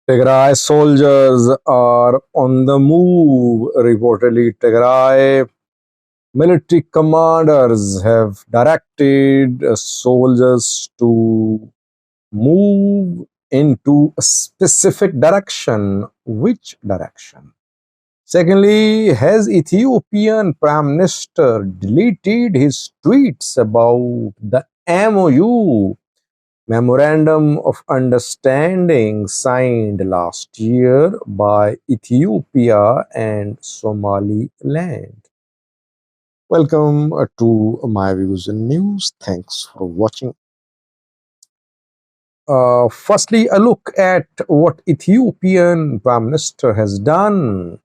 Tigray soldiers are on the move. Reportedly, Tigray military commanders have directed soldiers to move into a specific direction. Which direction? Secondly, has Ethiopian Prime Minister deleted his tweets about the MoU, Memorandum of Understanding, signed last year by Ethiopia and Somaliland? Welcome to my views and news. Thanks for watching. Firstly, a look at what Ethiopian Prime Minister has done.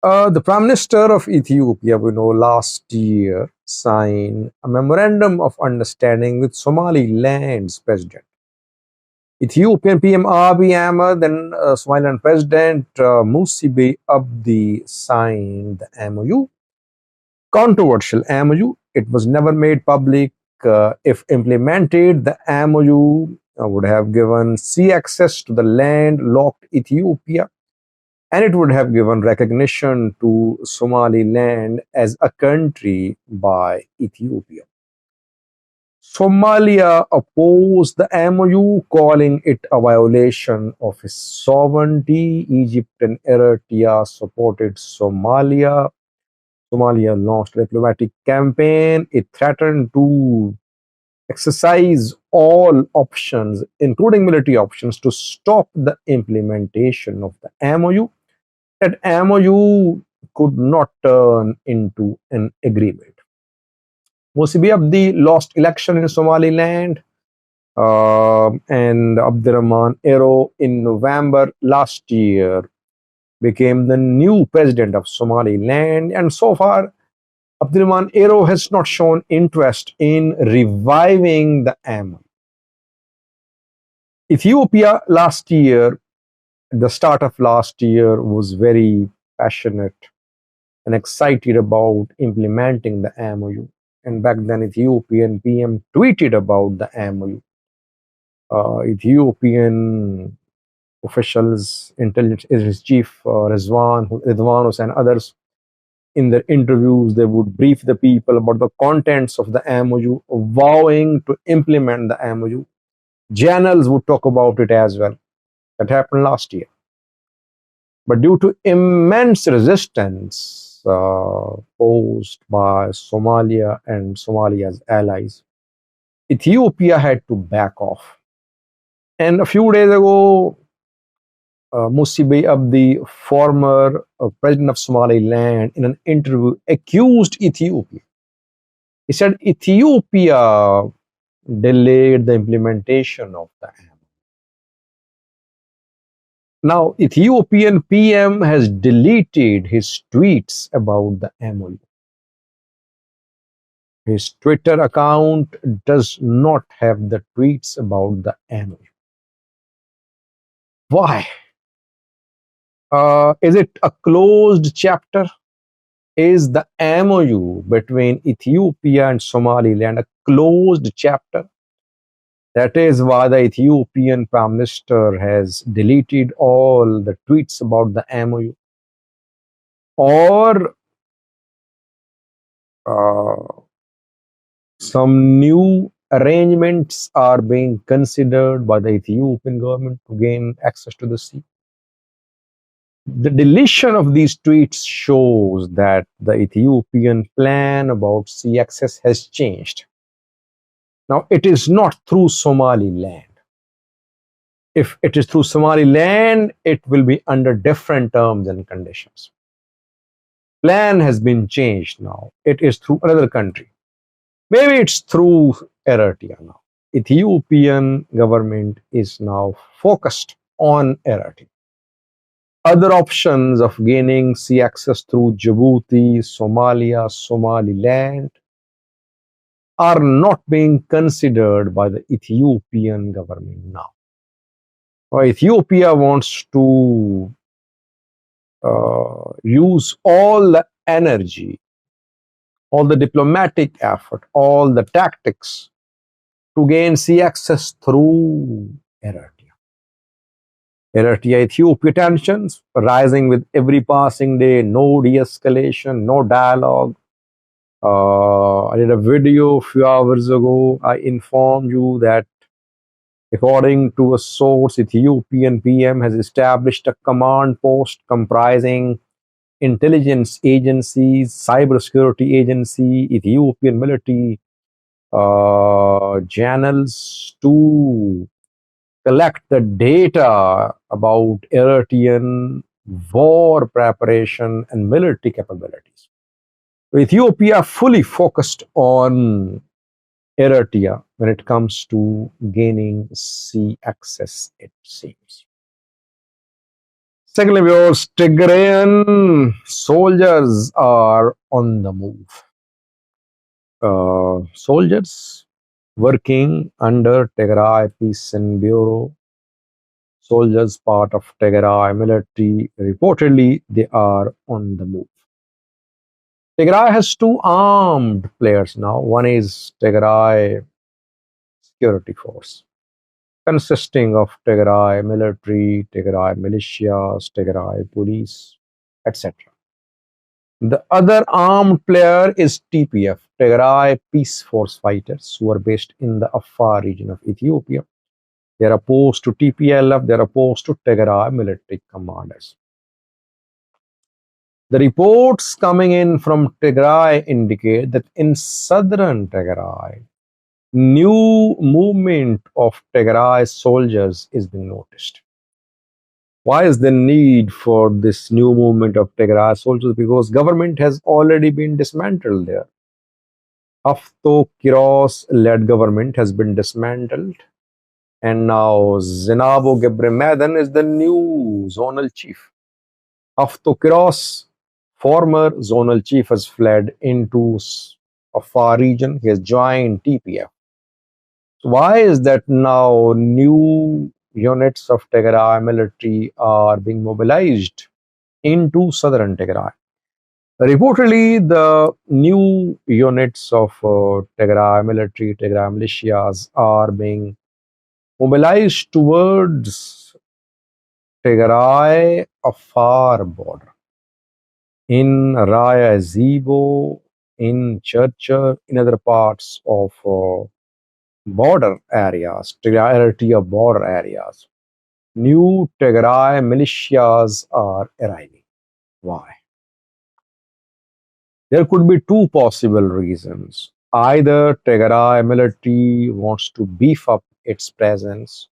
The Prime Minister of Ethiopia, we know, last year signed a memorandum of understanding with Somaliland's president. Ethiopian PM Abiy Ahmed and Somaliland President Musibe Abdi signed the MoU. Controversial MoU. It was never made public. If implemented, the MoU would have given sea access to the landlocked Ethiopia, and it would have given recognition to Somaliland as a country by Ethiopia. Somalia opposed the MoU, calling it a violation of its sovereignty. Egypt and Eritrea supported Somalia. Somalia launched a diplomatic campaign. It threatened to exercise all options, including military options, to stop the implementation of the MoU. That MoU could not turn into an agreement. Musibe Abdi lost election in Somaliland, and Abdurrahman Ero in November last year became the new president of Somaliland, and so far Abdurrahman Ero has not shown interest in reviving the MoU. Ethiopia last year, at the start of last year, was very passionate and excited about implementing the MoU. And back then, Ethiopian PM tweeted about the MoU. Ethiopian officials, intelligence chief Ridwan and others, in their interviews, they would brief the people about the contents of the MoU, vowing to implement the MoU. Journals would talk about it as well. That happened last year. But due to immense resistance posed by Somalia and Somalia's allies, Ethiopia had to back off. And a few days ago, Musibe Abdi, former president of Somaliland, in an interview accused Ethiopia. He said Ethiopia delayed the implementation of the MoU. Now, Ethiopian PM has deleted his tweets about the MoU. His Twitter account does not have the tweets about the MoU. Why? Is it a closed chapter? Is the MoU between Ethiopia and Somaliland a closed chapter? That is why the Ethiopian Prime Minister has deleted all the tweets about the MoU. Or some new arrangements are being considered by the Ethiopian government to gain access to the sea. The deletion of these tweets shows that the Ethiopian plan about sea access has changed. Now, it is not through Somaliland. If it is through Somaliland, it will be under different terms and conditions. Plan has been changed now. It is through another country. Maybe it's through Eritrea now. Ethiopian government is now focused on Eritrea. Other options of gaining sea access through Djibouti, Somalia, Somaliland are not being considered by the Ethiopian government now. Ethiopia wants to use all the energy, all the diplomatic effort, all the tactics to gain sea access through Eritrea. Eritrea-Ethiopia tensions rising with every passing day, no de-escalation, no dialogue. I did a video a few hours ago. I informed you that according to a source, Ethiopian PM has established a command post comprising intelligence agencies, cybersecurity agency, Ethiopian military channels to collect the data about Eritrean war preparation and military capabilities. Ethiopia fully focused on Eritrea when it comes to gaining sea access, it seems. Secondly, viewers, Tigrayan soldiers are on the move. Soldiers working under Tigray Peace and Bureau, soldiers part of Tigray military, reportedly they are on the move. Tigray has two armed players now. One is Tigray Security Force, consisting of Tigray military, Tigray militias, Tigray police, etc. The other armed player is TPF, Tigray Peace Force fighters, who are based in the Afar region of Ethiopia. They are opposed to TPLF, they are opposed to Tigray military commanders. The reports coming in from Tigray indicate that in southern Tigray, new movement of Tigray soldiers is being noticed. Why is the need for this new movement of Tigray soldiers? Because government has already been dismantled there. Hafto Kiros-led government has been dismantled, and now Zinabo Gebremedin is the new zonal chief. Hafto Kiros, former zonal chief, has fled into Afar region. He has joined TPF. So why is that now new units of Tigray military are being mobilized into southern Tigray? Reportedly, the new units of Tigray military, Tigray militias are being mobilized towards Tigray Afar border. In Raya Zibo, in Churcher, in other parts of border areas, Tigray border areas, new Tigray militias are arriving. Why? There could be two possible reasons. Either Tigray military wants to beef up its presence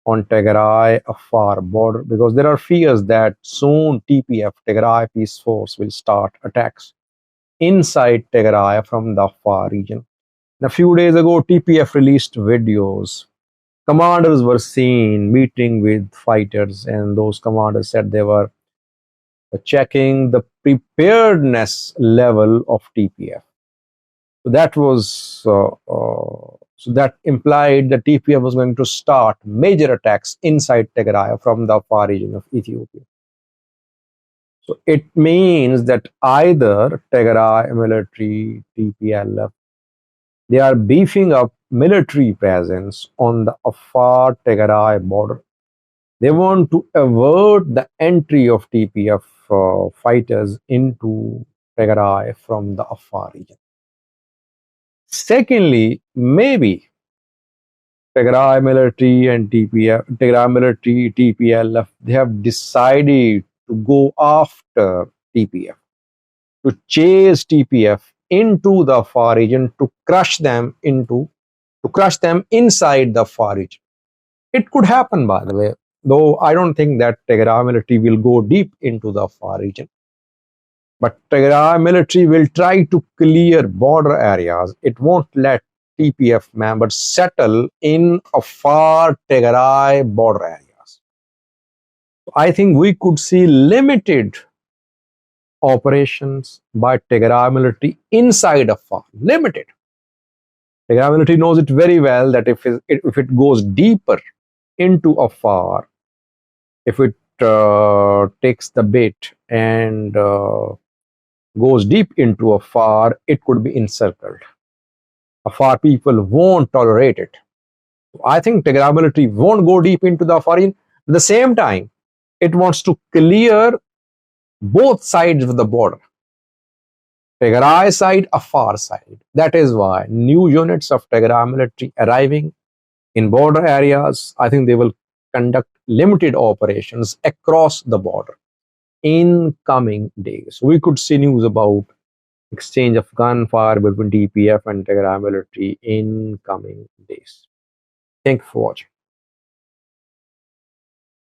on Tigray Afar border, because there are fears that soon TPF, Tigray Peace Force, will start attacks inside Tigray from the Afar region. A few days ago, TPF released videos. Commanders were seen meeting with fighters, and those commanders said they were checking the preparedness level of TPF. So that was so that implied that TPF was going to start major attacks inside Tigray from the far region of Ethiopia. So it means that either Tigray military, TPLF, they are beefing up military presence on the Afar Tigray border. They want to avert the entry of TPF fighters into Tigray from the Afar region. Secondly, maybe Tigray military and Tigray military, TPLF, they have decided to go after TPF, to chase TPF into the Afar region, to crush them inside the Afar region. It could happen, by the way, though I don't think that Tigray military will go deep into the Afar region. But Tigray military will try to clear border areas. It won't let TPF members settle in Afar Tigray border areas. I think we could see limited operations by Tigray military inside Afar. Limited. Tigray military knows it very well that if it goes deeper into Afar, if it takes the bait and goes deep into Afar, it could be encircled. Afar people won't tolerate it. I think Tigray military won't go deep into the Afar region, At the same time, it wants to clear both sides of the border. Tigray side, Afar side. That is why new units of Tigray military arriving in border areas, I think they will conduct limited operations across the border in coming days. We could see news about exchange of gunfire between TPF and Tigray military in coming days. Thank you for watching.